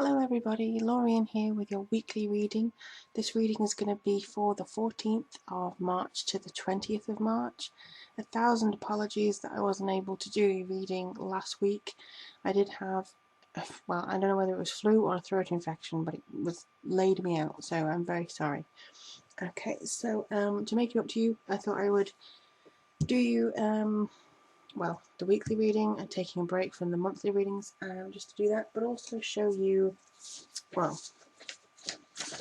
Hello everybody, Lorien here with your weekly reading. This reading is going to be for the 14th of March to the 20th of March. 1,000 apologies that I wasn't able to do a reading last week. I did have, well, I don't know whether it was flu or a throat infection, but it was laid me out, so I'm very sorry. Okay, so to make it up to you, I thought I would do you well, the weekly reading and taking a break from the monthly readings just to do that, but also show you, well,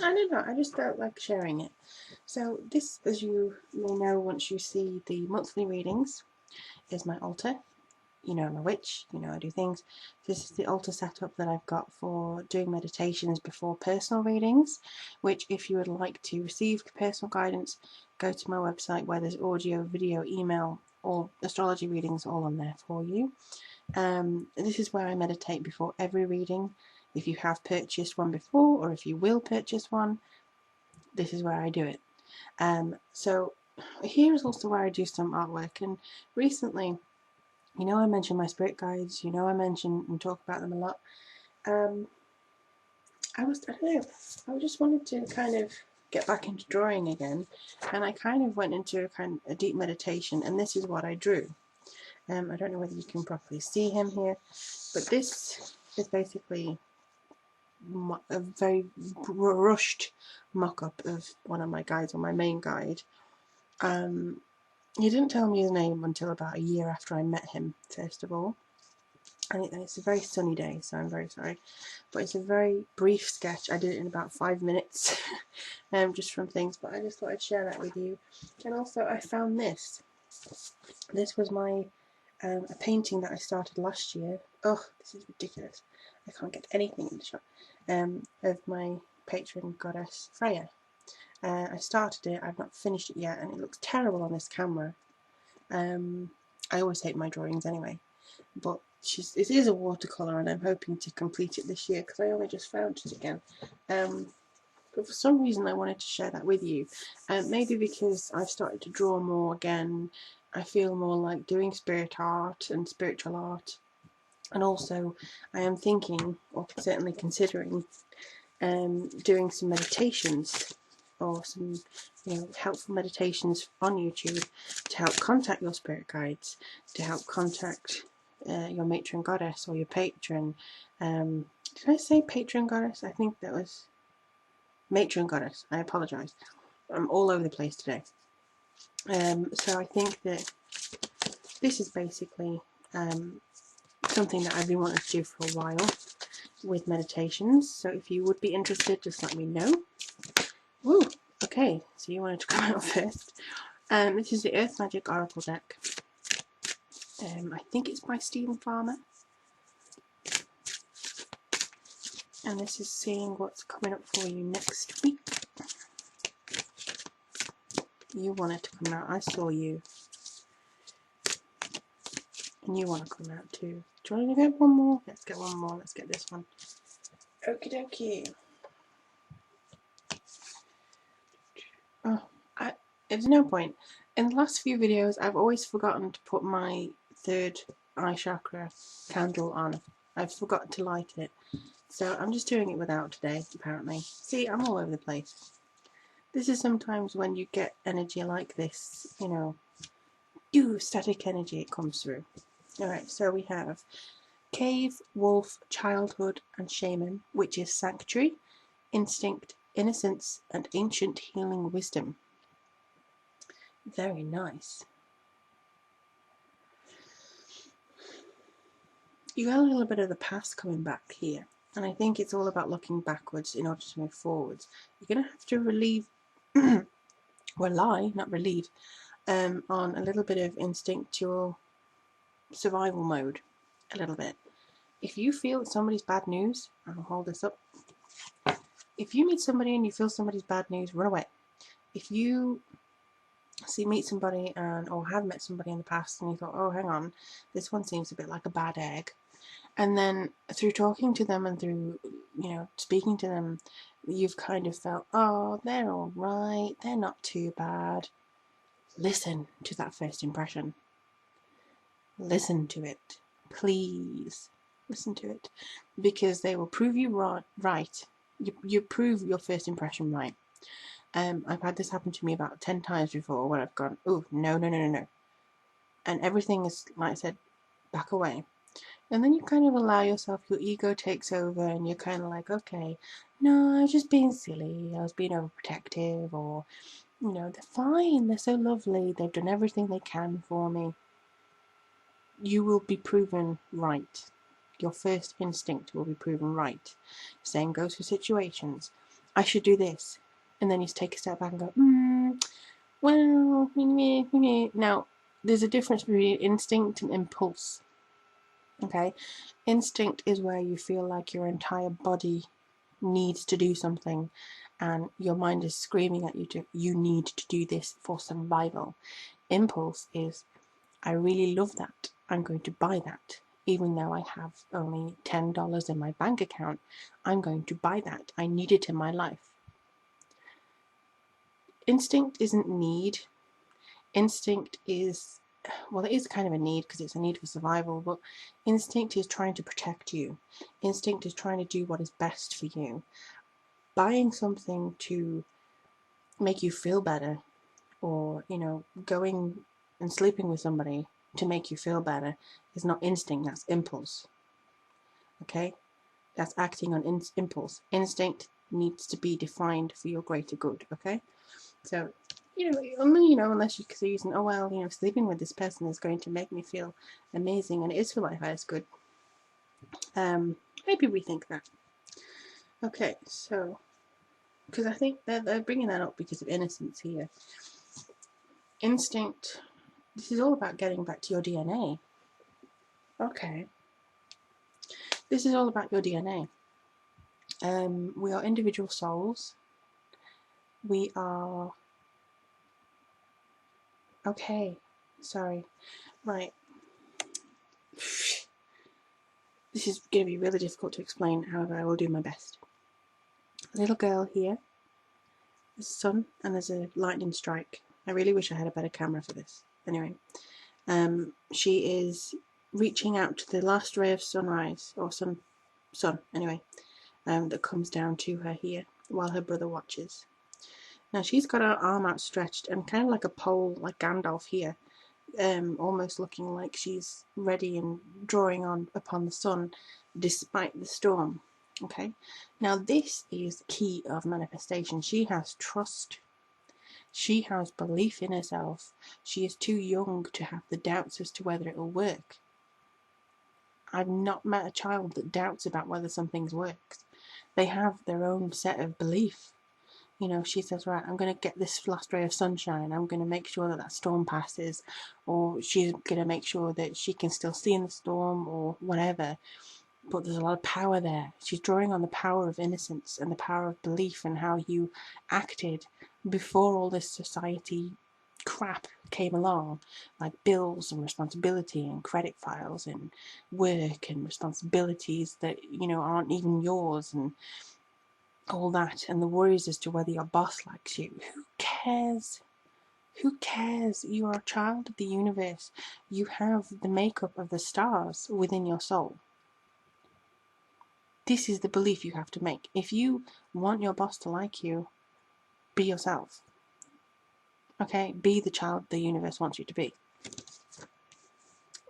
I don't know, I just felt like sharing it. So this, as you may know once you see the monthly readings, is my altar. You know I'm a witch, you know I do things. This is the altar setup that I've got for doing meditations before personal readings, which if you would like to receive personal guidance, go to my website where there's audio, video, email, all astrology readings all on there for you. This is where I meditate before every reading. If you have purchased one before, or if you will purchase one, this is where I do it. So here is also where I do some artwork, and recently, you know I mention my spirit guides, you know I mention and talk about them a lot. I don't know, I just wanted to kind of get back into drawing again, and I kind of went into a deep meditation, and this is what I drew. I don't know whether you can properly see him here, but this is basically a very rushed mock-up of one of my guides, or my main guide. He didn't tell me his name until about a year after I met him, first of all. And it's a very sunny day, so I'm very sorry. But it's a very brief sketch. I did it in about 5 minutes, just from things, but I just thought I'd share that with you. And also I found this. This was my a painting that I started last year. Oh, this is ridiculous. I can't get anything in the shop. Of my patron goddess Freya. I started it, I've not finished it yet, and it looks terrible on this camera. I always hate my drawings anyway, but it is a watercolour, and I'm hoping to complete it this year because I only just found it again. But for some reason I wanted to share that with you. Maybe because I've started to draw more again, I feel more like doing spirit art and spiritual art. And also I am thinking, or certainly considering, doing some meditations, or some helpful meditations on YouTube to help contact your spirit guides, to help contact your matron goddess or your patron. Did I say patron goddess? I think that was matron goddess. I apologise. I'm all over the place today. So I think that this is basically something that I've been wanting to do for a while with meditations. So if you would be interested, just let me know. Woo! Okay, so you wanted to come out first. This is the Earth Magic Oracle deck. I think it's by Stephen Farmer. And this is seeing what's coming up for you next week. You wanted to come out. I saw you. And you want to come out too. Do you want to get one more? Let's get one more. Let's get this one. Okie dokie. Oh, there's no point. In the last few videos, I've always forgotten to put my third eye chakra candle on. I've forgotten to light it. So I'm just doing it without today, apparently. See, I'm all over the place. This is sometimes when you get energy like this, static energy, it comes through. Alright, so we have Cave, Wolf, Childhood and Shaman, which is Sanctuary, Instinct, Innocence and Ancient Healing Wisdom. Very nice. You got a little bit of the past coming back here, and I think it's all about looking backwards in order to move forwards. You're going to have to on a little bit of instinctual survival mode, a little bit. If you feel somebody's bad news, I'll hold this up. If you meet somebody and you feel somebody's bad news, run away. If you meet somebody or have met somebody in the past and you thought, oh, hang on, this one seems a bit like a bad egg, and then through talking to them and through speaking to them, you've kind of felt, oh, they're all right, they're not too bad. Listen to that first impression. Listen to it, please. Listen to it. Because they will prove you right. You prove your first impression right. I've had this happen to me about 10 times before where I've gone, oh, no, no, no, no, no. And everything is, like I said, back away. And then you kind of allow yourself, your ego takes over, and you're kind of like, okay, no, I was just being silly. I was being overprotective, or, you know, they're fine. They're so lovely. They've done everything they can for me. You will be proven right. Your first instinct will be proven right. Same goes for situations. I should do this. And then you take a step back and go, well, now, there's a difference between instinct and impulse. Okay? Instinct is where you feel like your entire body needs to do something and your mind is screaming at you you need to do this for survival. Impulse is, I really love that. I'm going to buy that. Even though I have only $10 in my bank account, I'm going to buy that. I need it in my life. Instinct isn't need. Instinct is, well, it is kind of a need because it's a need for survival, but instinct is trying to protect you. Instinct is trying to do what is best for you. Buying something to make you feel better, or, you know, going and sleeping with somebody to make you feel better is not instinct, that's impulse. Okay? That's acting on impulse. Instinct needs to be defined for your greater good. Okay? So, unless you're using, oh, well, sleeping with this person is going to make me feel amazing and it is for my highest good. Maybe we think that. Okay, so, because I think they're bringing that up because of innocence here. Instinct, this is all about getting back to your DNA. Okay. This is all about your DNA. We are individual souls. We are... Okay, sorry. Right. This is going to be really difficult to explain, however I will do my best. A little girl here. There's a sun and there's a lightning strike. I really wish I had a better camera for this. Anyway, she is reaching out to the last ray of sunrise, or sun anyway, that comes down to her here while her brother watches. Now she's got her arm outstretched and kind of like a pole, like Gandalf here, almost looking like she's ready and drawing upon the sun despite the storm. Okay, now this is key of manifestation. She has trust. She has belief in herself. She is too young to have the doubts as to whether it will work. I've not met a child that doubts about whether something works. They have their own set of belief. She says, right, I'm going to get this last ray of sunshine. I'm going to make sure that storm passes. Or she's going to make sure that she can still see in the storm or whatever. But there's a lot of power there. She's drawing on the power of innocence and the power of belief and how you acted before all this society crap came along, like bills and responsibility and credit files and work and responsibilities that, aren't even yours and all that, and the worries as to whether your boss likes you. Who cares? Who cares? You are a child of the universe. You have the makeup of the stars within your soul. This is the belief you have to make. If you want your boss to like you, be yourself. Okay? Be the child the universe wants you to be.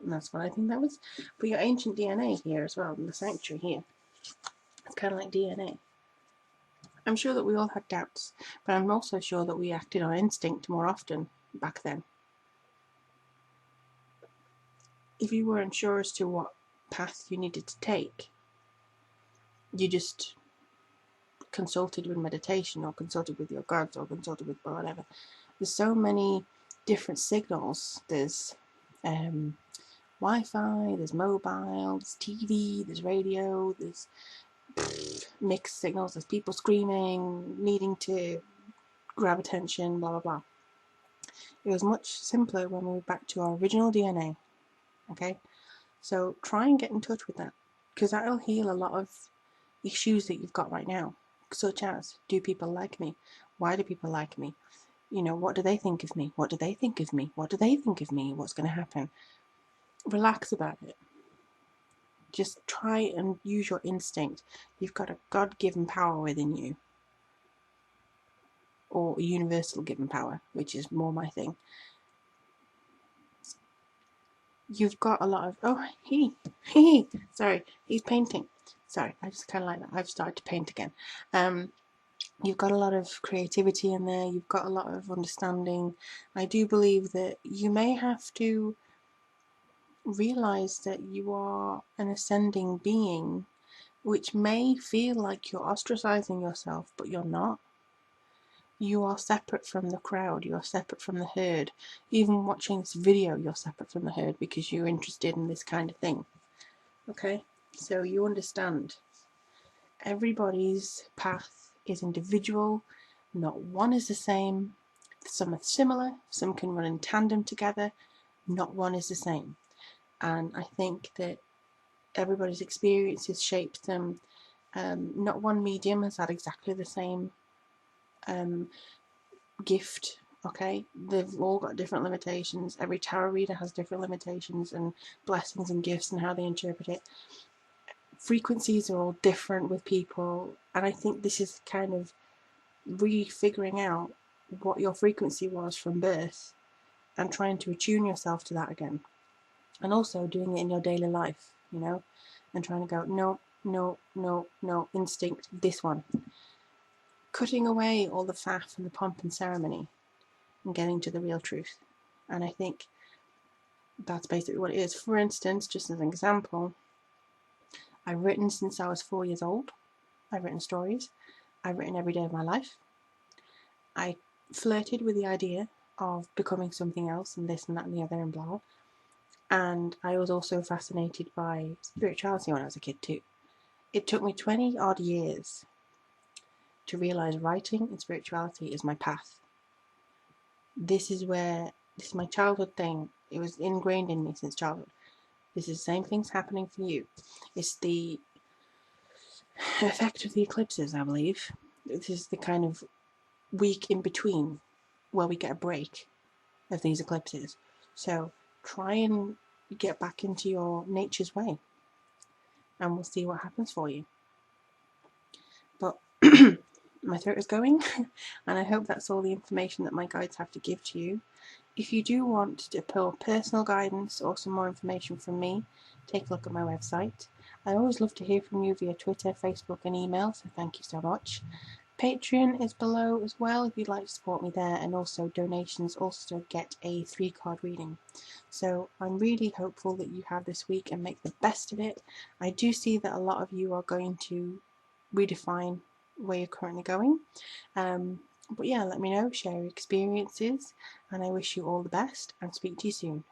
And that's what I think that was for your ancient DNA here as well, in the sanctuary here. It's kind of like DNA. I'm sure that we all had doubts, but I'm also sure that we acted on instinct more often back then. If you weren't sure as to what path you needed to take, you just consulted with meditation or consulted with your gods or consulted with whatever. There's so many different signals. There's Wi-Fi, there's mobile, there's TV, there's radio, there's mixed signals, there's people screaming, needing to grab attention, blah blah blah. It was much simpler when we were back to our original DNA. Okay, so try and get in touch with that, because that'll heal a lot of issues that you've got right now, such as, do people like me? Why do people like me? What do they think of me? What do they think of me? What do they think of me? What's going to happen? Relax about it. Just try and use your instinct. You've got a God-given power within you, or a universal given power, which is more my thing. You've got a lot of, oh, sorry, he's painting. Sorry, I just kind of like that. I've started to paint again. You've got a lot of creativity in there. You've got a lot of understanding. I do believe that you may have to realize that you are an ascending being, which may feel like you're ostracizing yourself, but you're not. You are separate from the crowd, you are separate from the herd. Even watching this video, you're separate from the herd because you're interested in this kind of thing. Okay? So you understand. Everybody's path is individual, not one is the same. Some are similar, some can run in tandem together, not one is the same. And I think that everybody's experiences shape them. Not one medium has had exactly the same gift. Okay, they've all got different limitations. Every tarot reader has different limitations and blessings and gifts and how they interpret it. Frequencies are all different with people, and I think this is kind of refiguring out what your frequency was from birth and trying to attune yourself to that again, and also doing it in your daily life, you know, and trying to go no, no, no, no, instinct, this one, cutting away all the faff and the pomp and ceremony and getting to the real truth. And I think that's basically what it is. For instance, just as an example, I've written since I was 4 years old. I've written stories. I've written every day of my life. I flirted with the idea of becoming something else and this and that and the other and blah. And I was also fascinated by spirituality when I was a kid too. It took me 20 odd years to realise writing and spirituality is my path. This is my childhood thing. It was ingrained in me since childhood. This is the same thing's happening for you. It's the effect of the eclipses, I believe. This is the kind of week in between where we get a break of these eclipses. So try and get back into your nature's way, and we'll see what happens for you. But my throat is going, and I hope that's all the information that my guides have to give to you. If you do want to pull personal guidance or some more information from me, take a look at my website. I always love to hear from you via Twitter, Facebook and email, so thank you so much. Patreon is below as well if you'd like to support me there, and also donations also get a 3-card reading. So I'm really hopeful that you have this week and make the best of it. I do see that a lot of you are going to redefine where you're currently going. But yeah, let me know, share your experiences, and I wish you all the best and speak to you soon.